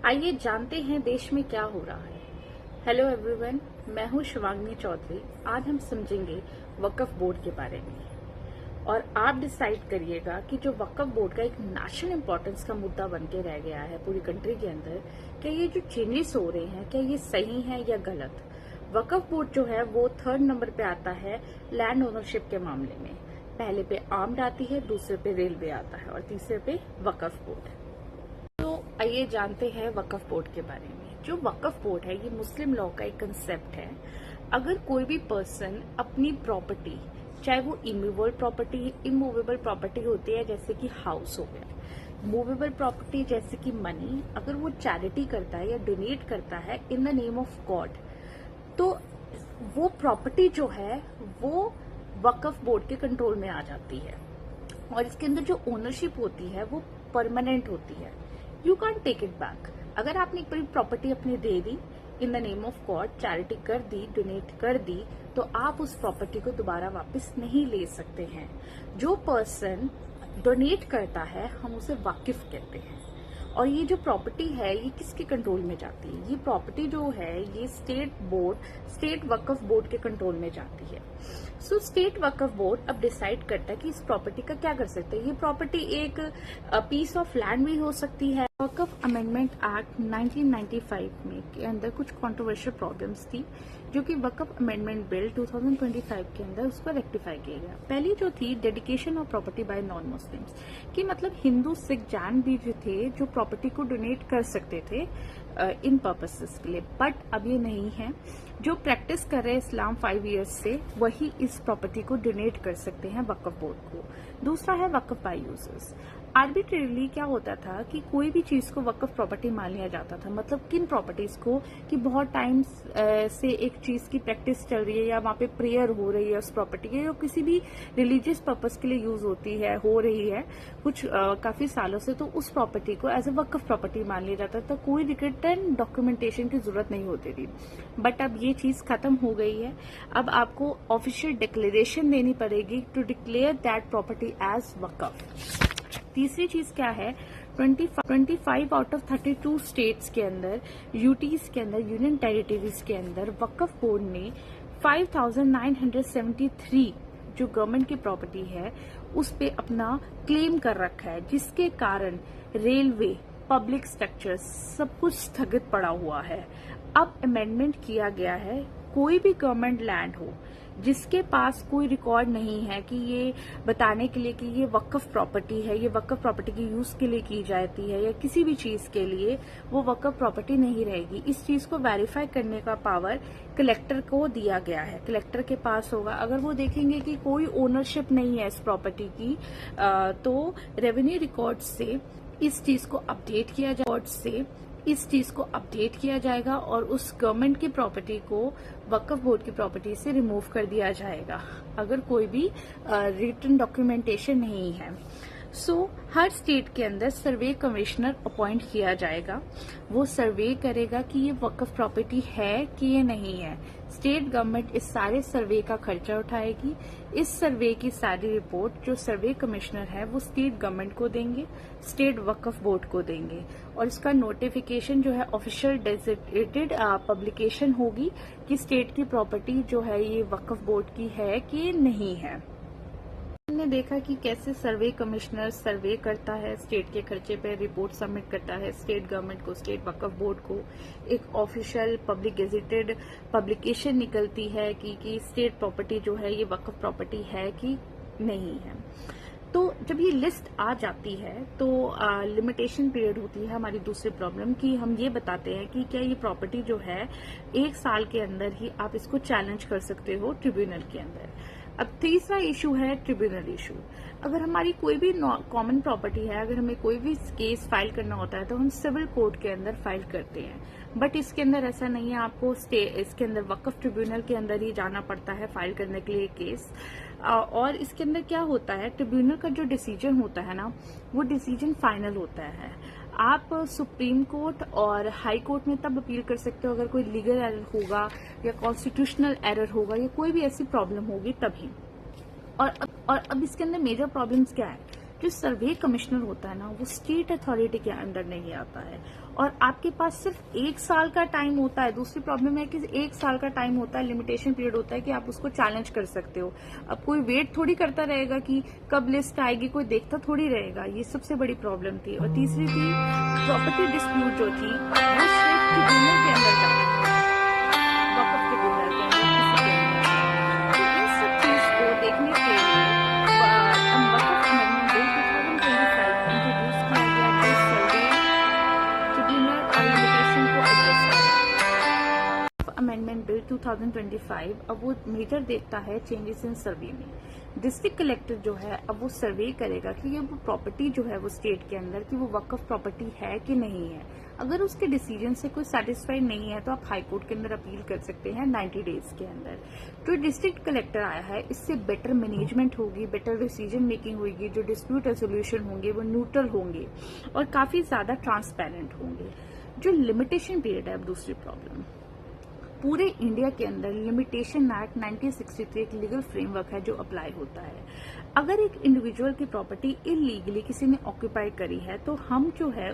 आइए जानते हैं देश में क्या हो रहा है। हेलो एवरीवन, मैं हूं शिवांगी चौधरी। आज हम समझेंगे वक्फ बोर्ड के बारे में और आप डिसाइड करिएगा कि जो वक्फ बोर्ड का एक नेशनल इंपॉर्टेंस का मुद्दा बन के रह गया है पूरी कंट्री के अंदर, क्या ये जो चेंजेस हो रहे हैं क्या ये सही है या गलत। वक्फ बोर्ड जो है वो 3rd नंबर पे आता है लैंड ओनरशिप के मामले में। पहले पे आर्म्ड आती है, दूसरे पे रेलवे आता है और तीसरे पे वक्फ बोर्ड। तो आइए जानते हैं वक्फ बोर्ड के बारे में। जो वक्फ बोर्ड है ये मुस्लिम लॉ का एक कंसेप्ट है। अगर कोई भी पर्सन अपनी प्रॉपर्टी, चाहे वो इमूवेबल प्रॉपर्टी होती है जैसे कि हाउस हो गया, मूवेबल प्रॉपर्टी जैसे कि मनी, अगर वो चैरिटी करता है या डोनेट करता है इन द नेम ऑफ गॉड, तो वो प्रॉपर्टी जो है वो वक्फ बोर्ड के कंट्रोल में आ जाती है और इसके अंदर जो ओनरशिप होती है वो परमानेंट होती है। You can take it back. अगर आपने एक बड़ी प्रॉपर्टी अपनी दे दी in the name of God, charity कर दी, डोनेट कर दी, तो आप उस प्रॉपर्टी को दोबारा वापस नहीं ले सकते हैं। जो पर्सन डोनेट करता है हम उसे वाकिफ कहते हैं। और ये जो प्रॉपर्टी है ये किसके कंट्रोल में जाती है? ये प्रॉपर्टी जो है ये स्टेट वक्फ बोर्ड के कंट्रोल में जाती है। सो स्टेट वक्फ बोर्ड अब डिसाइड करता है कि इस प्रॉपर्टी का क्या कर सकते हैं। ये प्रॉपर्टी एक पीस ऑफ लैंड भी हो सकती है। वक्फ अमेंडमेंट एक्ट 1995 में के अंदर कुछ कंट्रोवर्शियल प्रॉब्लम्स थी जो कि वक्फ अमेंडमेंट बिल 2025 के अंदर उसको रेक्टिफाई किया गया। पहली जो थी dedication of property bye non Muslims, कि मतलब हिंदू, सिख, जैन भी जो थे जो प्रॉपर्टी को डोनेट कर सकते थे इन पर्पसेस के लिए, बट अब ये नहीं है। जो प्रैक्टिस कर रहे हैं इस्लाम 5 इयर्स से वही इस प्रॉपर्टी को डोनेट कर सकते हैं वक्फ बोर्ड को। दूसरा है वक्फ बाय यूजर्स। आर्बिट्रेरली क्या होता था कि कोई भी चीज को वक्फ प्रॉपर्टी मान लिया जाता था, मतलब किन प्रॉपर्टीज को, कि बहुत टाइम से एक चीज की प्रैक्टिस चल रही है या वहां पे प्रेयर हो रही है उस प्रॉपर्टी के, या किसी भी रिलीजियस पर्पस के लिए यूज हो रही है कुछ काफी सालों से, तो उस प्रॉपर्टी को एज ए वक्फ प्रॉपर्टी मान लिया जाता था। कोई रिटर्न डॉक्यूमेंटेशन की जरूरत नहीं होती थी। बट अब ये चीज खत्म हो गई है। अब आपको ऑफिशियल डिक्लेरेशन देनी पड़ेगी to declare that property as waqf. तीसरी चीज क्या है, 25 आउट ऑफ 32 स्टेट्स के अंदर, यूटीज के अंदर, यूनियन टेरिटरीज के अंदर वक्फ बोर्ड ने 5973 जो गवर्नमेंट की प्रॉपर्टी है उस पे अपना क्लेम कर रखा है, जिसके कारण रेलवे, पब्लिक स्ट्रक्चर्स सब कुछ स्थगित पड़ा हुआ है। अब अमेंडमेंट किया गया है, कोई भी गवर्नमेंट लैंड हो जिसके पास कोई रिकॉर्ड नहीं है कि ये बताने के लिए कि ये वक्फ प्रॉपर्टी है, ये वक्फ प्रॉपर्टी की यूज के लिए की जाती है या किसी भी चीज के लिए, वो वक्फ प्रॉपर्टी नहीं रहेगी। इस चीज को वेरीफाई करने का पावर कलेक्टर को दिया गया है, कलेक्टर के पास होगा। अगर वो देखेंगे कि कोई ओनरशिप नहीं है इस प्रॉपर्टी की, तो रेवेन्यू रिकॉर्ड से इस चीज को अपडेट किया जाएगा और उस गवर्नमेंट की प्रॉपर्टी को वक्फ बोर्ड की प्रॉपर्टी से रिमूव कर दिया जाएगा अगर कोई भी रिटन डॉक्यूमेंटेशन नहीं है। हर स्टेट के अंदर सर्वे कमिश्नर अपॉइंट किया जाएगा। वो सर्वे करेगा कि ये वक्फ प्रॉपर्टी है कि ये नहीं है। स्टेट गवर्नमेंट इस सारे सर्वे का खर्चा उठाएगी। इस सर्वे की सारी रिपोर्ट जो सर्वे कमिश्नर है वो स्टेट गवर्नमेंट को देंगे, स्टेट वक्फ बोर्ड को देंगे और इसका नोटिफिकेशन जो है ऑफिशियल डेजिग्नेटेड पब्लिकेशन होगी कि स्टेट की प्रॉपर्टी जो है ये वक्फ बोर्ड की है कि नहीं है। हमने देखा कि कैसे सर्वे कमिश्नर सर्वे करता है, स्टेट के खर्चे पे रिपोर्ट सबमिट करता है स्टेट गवर्नमेंट को, स्टेट वक्फ बोर्ड को। एक ऑफिशियल पब्लिक गेजेटेड पब्लिकेशन निकलती है कि स्टेट प्रॉपर्टी जो है ये वक्फ प्रॉपर्टी है कि नहीं है। तो जब ये लिस्ट आ जाती है तो लिमिटेशन पीरियड होती है हमारी दूसरी प्रॉब्लम की। हम ये बताते हैं कि क्या ये प्रॉपर्टी जो है 1 साल के अंदर ही आप इसको चैलेंज कर सकते हो ट्रिब्यूनल के अंदर। अब तीसरा इशू है ट्रिब्यूनल इशू। अगर हमारी कोई भी कॉमन प्रॉपर्टी है, अगर हमें कोई भी केस फाइल करना होता है तो हम सिविल कोर्ट के अंदर फाइल करते हैं, बट इसके अंदर ऐसा नहीं है। आपको इसके अंदर वक्फ ट्रिब्यूनल के अंदर ही जाना पड़ता है फाइल करने के लिए केस। और इसके अंदर क्या होता है, ट्रिब्यूनल का जो डिसीजन होता है ना वो डिसीजन फाइनल होता है। आप सुप्रीम कोर्ट और हाई कोर्ट में तब अपील कर सकते हो अगर कोई लीगल एरर होगा या कॉन्स्टिट्यूशनल एरर होगा या कोई भी ऐसी प्रॉब्लम होगी तभी। और अब इसके अंदर मेजर प्रॉब्लम्स क्या है जो सर्वे कमिश्नर होता है ना, वो स्टेट अथॉरिटी के अंडर नहीं आता है और आपके पास सिर्फ 1 साल का टाइम होता है। दूसरी प्रॉब्लम है कि 1 साल का टाइम होता है, लिमिटेशन पीरियड होता है कि आप उसको चैलेंज कर सकते हो। अब कोई वेट थोड़ी करता रहेगा कि कब लिस्ट आएगी, कोई देखता थोड़ी रहेगा। ये सबसे बड़ी प्रॉब्लम थी। और तीसरी थी प्रॉपर्टी डिस्प्यूट जो थी वो स्टेट ट्रिब्यूनल के अंदर जाती थी, वक्फ ट्रिब्यूनल के अंदर, किसी के अंदर। तो इन सब चीज को देखने के लिए वक्फ अमेंडमेंट बिल 2025 इंट्रोड्यूस किया गया जो सर्वे ट्रिब्यूनल और लिमिटेशन को एड्रेस करेगा। अमेंडमेंट बिल 2025 अब वो मेजर देखता है चेंजेस इन सर्वे में। डिस्ट्रिक्ट कलेक्टर जो है अब वो सर्वे करेगा कि ये वो प्रॉपर्टी जो है वो स्टेट के अंदर की वो वक्फ प्रॉपर्टी है कि नहीं है। अगर उसके डिसीजन से कोई सेटिस्फाइड नहीं है तो आप हाई कोर्ट के अंदर अपील कर सकते हैं 90 डेज के अंदर। जो डिस्ट्रिक्ट कलेक्टर आया है इससे बेटर मैनेजमेंट होगी, बेटर डिसीजन मेकिंग होगी, जो डिस्प्यूट रेजोल्यूशन होंगे वो न्यूट्रल होंगे और काफी ज्यादा ट्रांसपेरेंट होंगे। जो लिमिटेशन पीरियड है, अब दूसरी प्रॉब्लम, पूरे इंडिया के अंदर लिमिटेशन एक्ट 1963 एक लीगल फ्रेमवर्क है जो अप्लाई होता है। अगर एक इंडिविजुअल की प्रॉपर्टी इलीगली किसी ने ऑक्यूपाई करी है तो हम जो है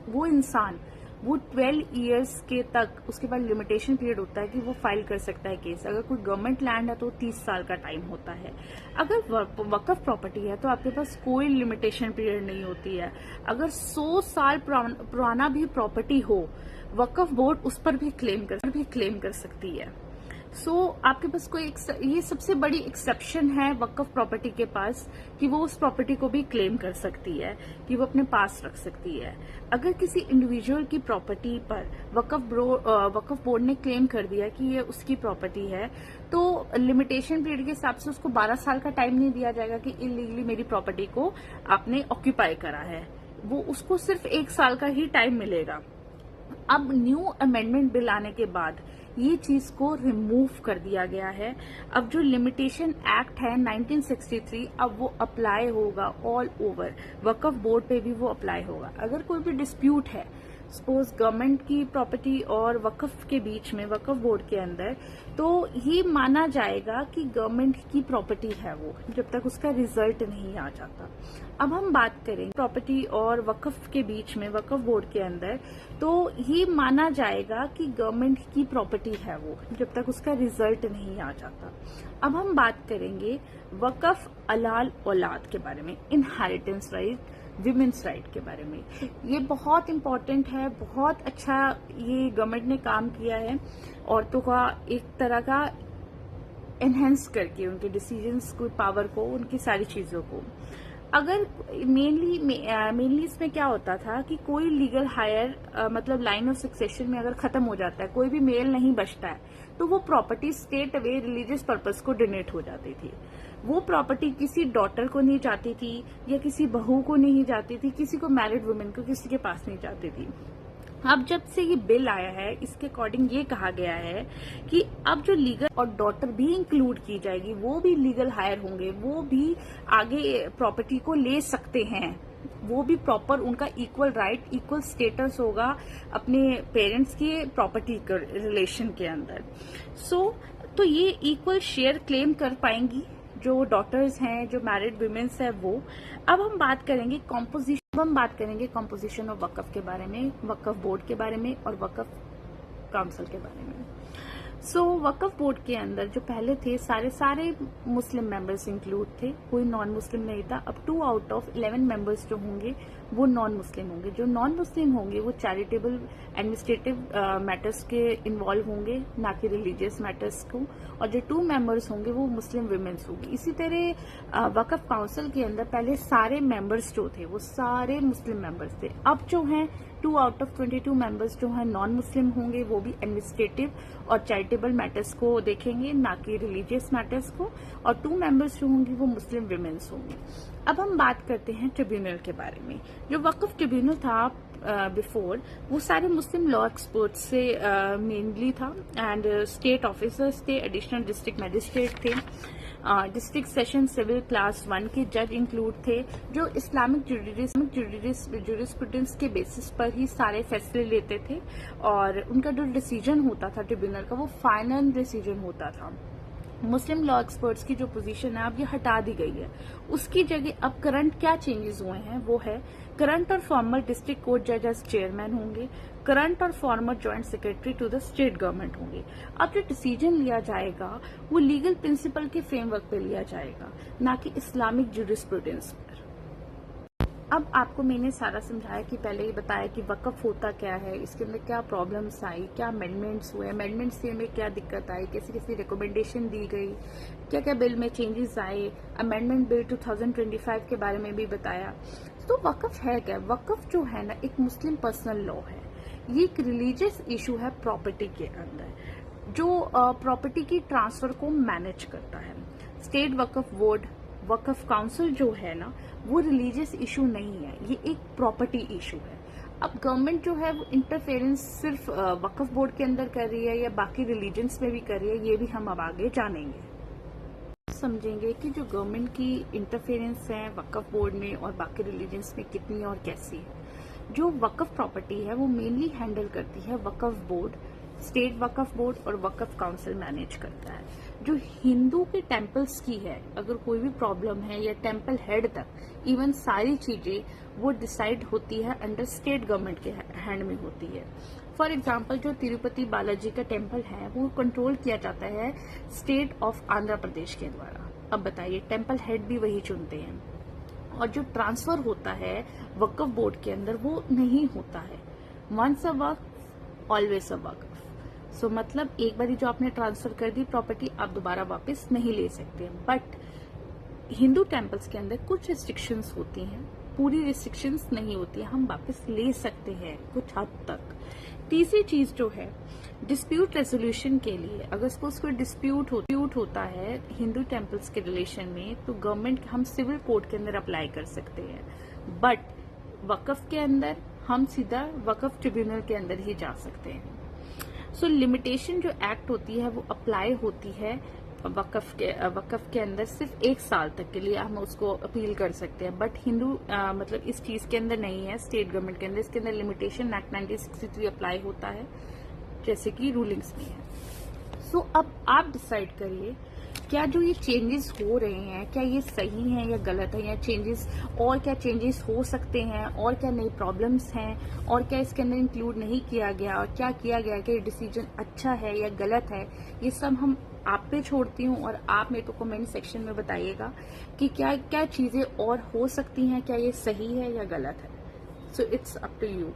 वो इंसान वो 12 इयर्स के तक, उसके बाद लिमिटेशन पीरियड होता है कि वो फाइल कर सकता है केस। अगर कोई गवर्नमेंट लैंड है तो 30 साल का टाइम होता है। अगर वक्फ प्रॉपर्टी है तो आपके पास कोई लिमिटेशन पीरियड नहीं होती है। अगर 100 साल पुराना भी प्रॉपर्टी हो, वक्फ बोर्ड उस पर भी क्लेम कर सकती है। आपके पास कोई ये सबसे बड़ी एक्सेप्शन है वक्फ प्रॉपर्टी के पास कि वो उस प्रॉपर्टी को भी क्लेम कर सकती है, कि वो अपने पास रख सकती है। अगर किसी इंडिविजुअल की प्रॉपर्टी पर वक्फ बोर्ड ने क्लेम कर दिया कि ये उसकी प्रॉपर्टी है तो लिमिटेशन पीरियड के हिसाब से उसको 12 साल का टाइम नहीं दिया जाएगा कि इलीगली मेरी प्रॉपर्टी को आपने ऑक्यूपाई करा है। वो उसको सिर्फ 1 साल का ही टाइम मिलेगा। अब न्यू अमेंडमेंट बिल आने के बाद ये चीज को रिमूव कर दिया गया है। अब जो लिमिटेशन एक्ट है 1963 अब वो अप्लाई होगा ऑल ओवर, वक्फ बोर्ड पे भी वो अप्लाई होगा। अगर कोई भी डिस्प्यूट है सपोज गवर्नमेंट की प्रॉपर्टी और वक्फ के बीच में, वक्फ बोर्ड के अंदर, तो ये माना जाएगा कि गवर्नमेंट की प्रॉपर्टी है वो, जब तक उसका रिजल्ट नहीं आ जाता। अब हम बात करें प्रॉपर्टी और वक्फ के बीच में, वक्फ बोर्ड के अंदर, तो ये माना जाएगा कि गवर्नमेंट की प्रॉपर्टी है वो, जब तक उसका रिजल्ट नहीं आ जाता। अब हम बात करेंगे वक्फ अलाल औलाद के बारे में, इनहेरिटेंस राइट, विमेन्स राइट के बारे में। ये बहुत इम्पोर्टेंट है, बहुत अच्छा ये गवर्नमेंट ने काम किया है औरतों का एक तरह का एनहेंस करके, उनके डिसीजंस को, पावर को, उनकी सारी चीजों को। अगर मेनली इसमें क्या होता था कि कोई लीगल हायर मतलब लाइन ऑफ सक्सेशन में अगर खत्म हो जाता है, कोई भी मेल नहीं बचता है, तो वो property state away religious purpose को डोनेट हो जाती थी। वो प्रॉपर्टी किसी डॉटर को नहीं जाती थी या किसी बहू को नहीं जाती थी, किसी को मैरिड वुमेन को किसी के पास नहीं जाती थी। अब जब से ये बिल आया है इसके अकॉर्डिंग ये कहा गया है कि अब जो लीगल और डॉटर भी इंक्लूड की जाएगी, वो भी लीगल हायर होंगे, वो भी आगे प्रॉपर्टी को ले सकते हैं, वो भी प्रॉपर उनका इक्वल राइट, इक्वल स्टेटस होगा अपने पेरेंट्स के प्रॉपर्टी रिलेशन के अंदर। तो ये इक्वल शेयर क्लेम कर पाएंगी जो डॉटर्स हैं, जो मैरिड वुमेन्स है वो। अब हम बात करेंगे कॉम्पोजिशन ऑफ वक्फ के बारे में, वक्फ बोर्ड के बारे में और वक्फ काउंसिल के बारे में। वक्फ बोर्ड के अंदर जो पहले थे सारे मुस्लिम मेंबर्स इंक्लूड थे, कोई नॉन मुस्लिम नहीं था। अब 2 आउट ऑफ 11 मेंबर्स जो होंगे वो नॉन मुस्लिम होंगे। जो नॉन मुस्लिम होंगे वो चैरिटेबल एडमिनिस्ट्रेटिव मैटर्स के इन्वॉल्व होंगे, ना कि रिलीजियस मैटर्स को। और जो 2 मेंबर्स होंगे वो मुस्लिम विमेन्स होंगी। इसी तरह वक्फ काउंसिल के अंदर पहले सारे मेंबर्स जो थे वो सारे मुस्लिम मेंबर्स थे। अब जो हैं 2 आउट ऑफ 22 मेंबर्स जो हैं नॉन मुस्लिम होंगे, वो भी एडमिनिस्ट्रेटिव और चैरिटेबल मैटर्स को देखेंगे, ना कि रिलीजियस मैटर्स को। और 2 मेंबर्स जो होंगी वो मुस्लिम विमेन्स होंगी। अब हम बात करते हैं ट्रिब्यूनल के बारे में। जो वक्फ ट्रिब्यूनल था बिफोर, वो सारे मुस्लिम लॉ एक्सपर्ट्स से मेनली था एंड स्टेट ऑफिसर्स थे, एडिशनल डिस्ट्रिक्ट मजिस्ट्रेट थे, डिस्ट्रिक्ट सेशन सिविल क्लास 1 के जज इंक्लूड थे, जो इस्लामिक ज्यूरिस्प्रूडेंस के बेसिस पर ही सारे फैसले लेते थे और उनका जो डिसीजन होता था ट्रिब्यूनल का वो फाइनल डिसीजन होता था। मुस्लिम लॉ एक्सपर्ट्स की जो पोजीशन है अब ये हटा दी गई है। उसकी जगह अब करंट क्या चेंजेस हुए हैं वो है करंट और फॉर्मर डिस्ट्रिक्ट कोर्ट जजेस चेयरमैन होंगे, करंट और former joint secretary to the state government होंगे। अब जो डिसीजन लिया जाएगा वो लीगल प्रिंसिपल के फ्रेमवर्क पे लिया जाएगा, ना कि इस्लामिक ज्यूरिस्प्रूडेंस पर। अब आपको मैंने सारा समझाया कि पहले ही बताया कि वक्फ होता क्या है, इसके अंदर क्या प्रॉब्लम्स आई, क्या अमेंडमेंट्स हुए, अमेंडमेंट्स से हमें क्या दिक्कत आई, कैसी कैसी रिकमेंडेशन दी गई, क्या क्या बिल में चेंजेस आए, अमेंडमेंट बिल 2025 के बारे में भी बताया। तो वक्फ है क्या? वक्फ जो है ना एक मुस्लिम पर्सनल लॉ है, ये एक रिलीजियस इशू है प्रॉपर्टी के अंदर, जो प्रॉपर्टी की ट्रांसफर को मैनेज करता है। स्टेट वक्फ बोर्ड, वक्फ काउंसिल जो है ना वो रिलीजियस इशू नहीं है, ये एक प्रॉपर्टी इशू है। अब गवर्नमेंट जो है वो इंटरफेरेंस सिर्फ वक्फ बोर्ड के अंदर कर रही है या बाकी रिलीजन्स में भी कर रही है, ये भी हम अब आगे जानेंगे। समझेंगे कि जो गवर्नमेंट की इंटरफेरेंस है वक्फ बोर्ड में और बाकी रिलीजन्स में कितनी और कैसी है। जो वक्फ प्रॉपर्टी है वो मेनली हैंडल करती है वक्फ बोर्ड, स्टेट वक्फ बोर्ड और वक्फ काउंसिल मैनेज करता है। जो हिंदू के टेम्पल्स की है, अगर कोई भी प्रॉब्लम है या टेम्पल हेड तक इवन सारी चीजें वो डिसाइड होती है अंडर स्टेट गवर्नमेंट के हैंड में होती है। फॉर एग्जाम्पल जो तिरुपति बालाजी का टेम्पल है वो कंट्रोल किया जाता है स्टेट ऑफ आंध्र प्रदेश के द्वारा। अब बताइए टेम्पल हेड भी वही चुनते हैं, और जो ट्रांसफर होता है वक्फ बोर्ड के अंदर वो नहीं होता है। Once a Waqf always a वक्फ। सो मतलब एक बार जो आपने ट्रांसफर कर दी प्रॉपर्टी आप दोबारा वापस नहीं ले सकते। बट हिंदू टेम्पल्स के अंदर कुछ रिस्ट्रिक्शंस होती हैं, पूरी रिस्ट्रिक्शंस नहीं होती है, हम वापस ले सकते हैं कुछ हद तक। तीसरी चीज जो है डिस्प्यूट रेजोल्यूशन के लिए, अगर सपोज कोई डिस्प्यूट होता है हिंदू टेम्पल्स के रिलेशन में तो गवर्नमेंट हम सिविल कोर्ट के अंदर अप्लाई कर सकते हैं। बट वक्फ के अंदर हम सीधा वक्फ ट्रिब्यूनल के अंदर ही जा सकते हैं। सो लिमिटेशन जो एक्ट होती है वो अप्लाई होती है वक्फ के अंदर सिर्फ 1 साल तक के लिए हम उसको अपील कर सकते हैं। बट हिंदू मतलब इस चीज के अंदर नहीं है, स्टेट गवर्नमेंट के अंदर इसके अंदर लिमिटेशन एक्ट 1963 अप्लाई होता है जैसे कि रूलिंग्स में है। सो अब आप डिसाइड करिए क्या जो ये चेंजेस हो रहे हैं क्या ये सही है या गलत है, या चेंजेस और क्या चेंजेस हो सकते हैं और क्या नई प्रॉब्लम्स हैं और क्या इसके अंदर इंक्लूड नहीं किया गया और क्या किया गया कि डिसीजन अच्छा है या गलत है। ये सब हम आप पे छोड़ती हूँ और आप मेरे को कमेंट सेक्शन में बताइएगा कि क्या क्या चीजें और हो सकती हैं, क्या ये सही है या गलत है। So it's up to you.